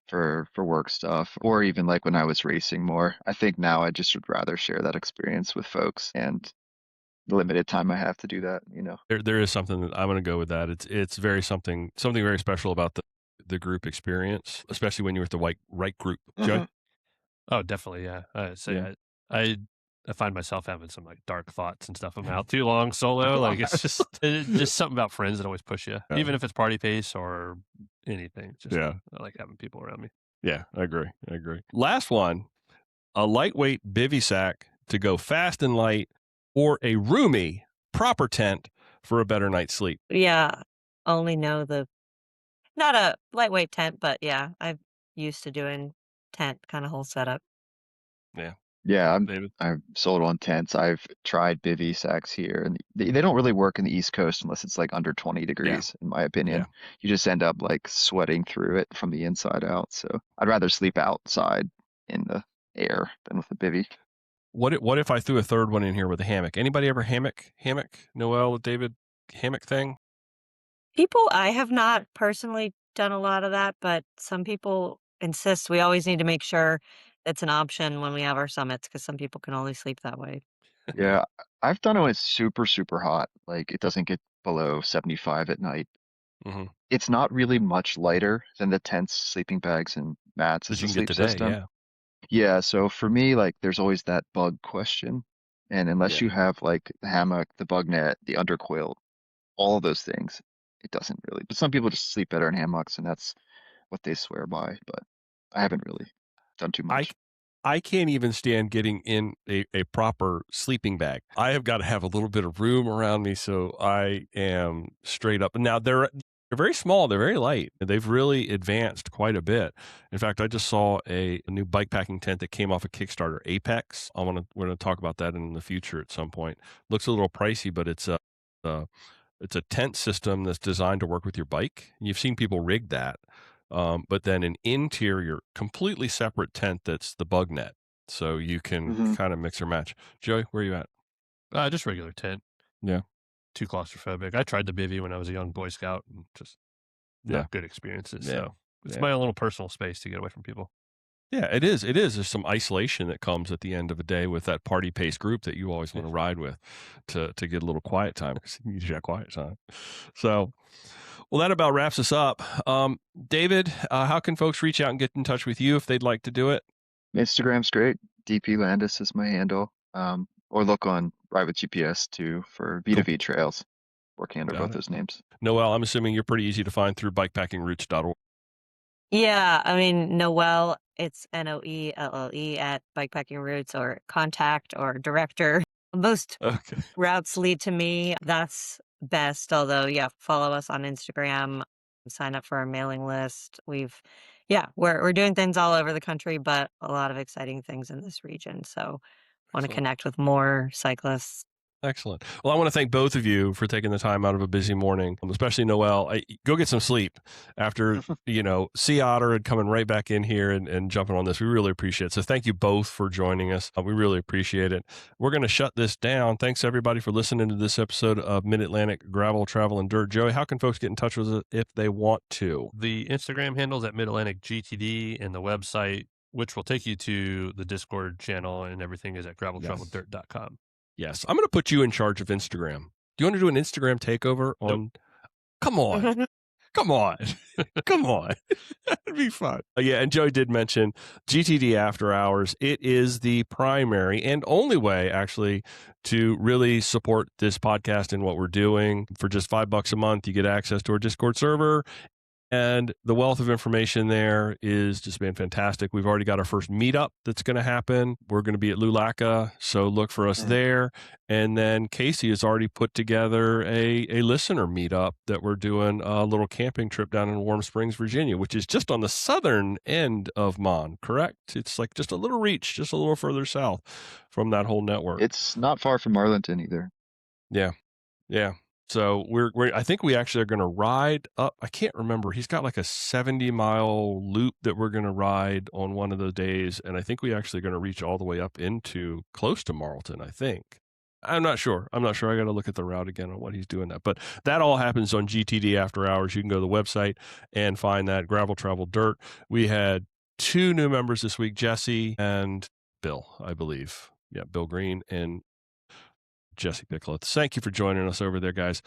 for work stuff, or even like when I was racing more. I think now I just would rather share that experience with folks and limited time I have to do that, you know. There is something that I'm going to go with that. It's very something very special about the group experience, especially when you're with the right group. Joey? Oh, definitely, yeah. Yeah. I find myself having some like dark thoughts and stuff. I'm out too long solo. Like it's just something about friends that always push you, even if it's party pace or anything. Just I like having people around me. Yeah, I agree. Last one, a lightweight bivy sack to go fast and light, or a roomy proper tent for a better night's sleep. Yeah, only know not a lightweight tent, but yeah, I'm used to doing tent kind of whole setup. Yeah. Yeah, David? I've sold on tents. I've tried bivy sacks here, and they don't really work in the East Coast unless it's like under 20 degrees, in my opinion. Yeah. You just end up like sweating through it from the inside out. So I'd rather sleep outside in the air than with a bivy. What if I threw a third one in here with a hammock? Anybody ever hammock? Noelle, David, hammock thing? I have not personally done a lot of that, but some people insist we always need to make sure it's an option when we have our summits because some people can only sleep that way. Yeah, I've done it when it's super, super hot. Like it doesn't get below 75 at night. Mm-hmm. It's not really much lighter than the tents, sleeping bags, and mats as That you a can get sleep today, system. yeah. Yeah, so for me, like there's always that bug question. And unless Yeah. you have like the hammock, the bug net, the underquilt, all of those things, it doesn't really. But some people just sleep better in hammocks, and that's what they swear by. But I haven't really done too much. I can't even stand getting in a proper sleeping bag. I have got to have a little bit of room around me, so I am straight up. Now they're very small, they're very light. They've really advanced quite a bit. In fact, I just saw a new bikepacking tent that came off of Kickstarter, Apex. We're going to talk about that in the future at some point. Looks a little pricey, but it's a tent system that's designed to work with your bike. You've seen people rig that. But then an interior, completely separate tent that's the bug net. So you can kind of mix or match. Joey, where are you at? Just regular tent. Yeah. Too claustrophobic. I tried the bivy when I was a young Boy Scout and just not good experiences. Yeah. So it's my own little personal space to get away from people. Yeah, it is. There's some isolation that comes at the end of a day with that party pace group that you always want to ride with to get a little quiet time. You need that quiet time. So, well, that about wraps us up. David, how can folks reach out and get in touch with you if they'd like to do it? Instagram's great. DP Landis is my handle. Or look on Ride with GPS too for V2V Trails. Working under both those names. Noelle, I'm assuming you're pretty easy to find through bikepackingroutes.org. Yeah, I mean, Noelle, it's Noelle at Bikepacking Routes or contact or director. Most routes lead to me. That's best. Although, yeah, follow us on Instagram, sign up for our mailing list. We're doing things all over the country, but a lot of exciting things in this region. So want to connect with more cyclists. Excellent. Well, I want to thank both of you for taking the time out of a busy morning, especially Noelle. Go get some sleep after, Sea Otter and coming right back in here and jumping on this. We really appreciate it. So thank you both for joining us. We really appreciate it. We're going to shut this down. Thanks, everybody, for listening to this episode of Mid-Atlantic Gravel, Travel, and Dirt. Joey, how can folks get in touch with us if they want to? The Instagram handle's at Mid-Atlantic GTD, and the website, which will take you to the Discord channel and everything, is at graveltraveldirt.com. Yes. I'm going to put you in charge of Instagram. Do you want to do an Instagram takeover on? Nope. Come on. Come on. Come on. That'd be fun. Yeah. And Joey did mention GTD After Hours. It is the primary and only way, actually, to really support this podcast and what we're doing. For just $5 a month, you get access to our Discord server. And the wealth of information there is just been fantastic. We've already got our first meetup that's going to happen. We're going to be at Lulaca, so look for us there. And then Casey has already put together a listener meetup that we're doing a little camping trip down in Warm Springs, Virginia, which is just on the southern end of Mon, correct? It's like just a little reach, just a little further south from that whole network. It's not far from Marlinton either. Yeah. Yeah. So I think we actually are going to ride up. I can't remember. He's got like a 70-mile loop that we're going to ride on one of the days. And I think we actually are going to reach all the way up into close to Marlinton, I think. I'm not sure. I got to look at the route again on what he's doing that. But that all happens on GTD After Hours. You can go to the website and find that. Gravel, Travel, Dirt. We had 2 new members this week, Jesse and Bill, I believe. Yeah, Bill Green and Jesse Bickler. Thank you for joining us over there, guys.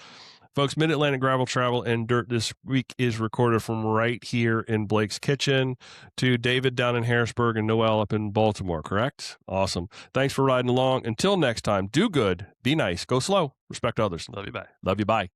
Folks, Mid-Atlantic Gravel Travel and Dirt this week is recorded from right here in Blake's Kitchen, to David down in Harrisburg and Noelle up in Baltimore, correct? Awesome. Thanks for riding along. Until next time, do good, be nice, go slow, respect others. Love you. Bye. Love you. Bye.